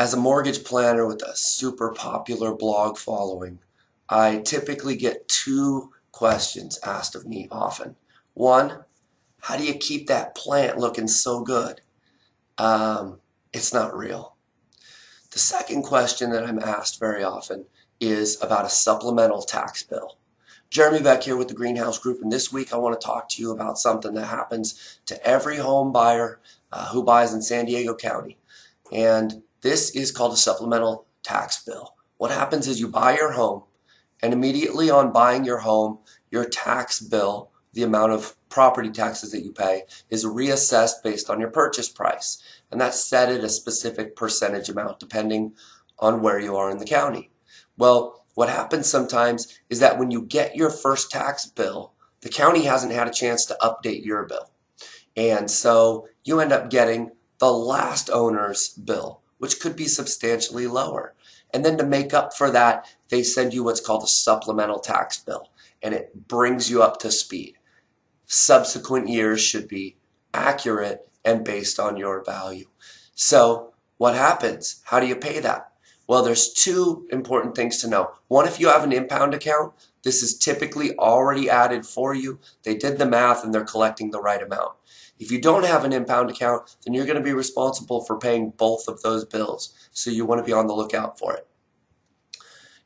As a mortgage planner with a super popular blog following, I typically get two questions asked of me often. One, how do you keep that plant looking so good? It's not real. The second question that I'm asked very often is about a supplemental tax bill. Jeremy Beck here with the Greenhouse Group, and this week I want to talk to you about something that happens to every home buyer who buys in San Diego County. And this is called a supplemental tax bill. What happens is you buy your home, and immediately on buying your home, your tax bill, the amount of property taxes that you pay, is reassessed based on your purchase price. And that's set at a specific percentage amount depending on where you are in the county. Well, what happens sometimes is that when you get your first tax bill, the county hasn't had a chance to update your bill. And so you end up getting the last owner's bill, which could be substantially lower. And then to make up for that, they send you what's called a supplemental tax bill, and it brings you up to speed. Subsequent years should be accurate and based on your value. So what happens? How do you pay that? Well, there's two important things to know. One, if you have an impound account, this is typically already added for you. They did the math and they're collecting the right amount. If you don't have an impound account, then you're going to be responsible for paying both of those bills. So you want to be on the lookout for it.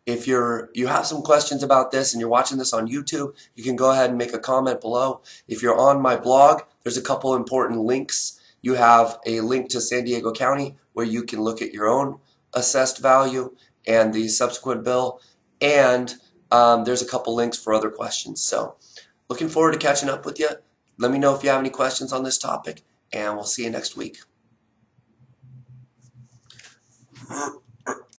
If you have some questions about this and you're watching this on YouTube, you can go ahead and make a comment below. If you're on my blog, there's a couple important links. You have a link to San Diego County where you can look at your own assessed value and the subsequent bill. And there's a couple links for other questions. So looking forward to catching up with you. Let me know if you have any questions on this topic, and we'll see you next week.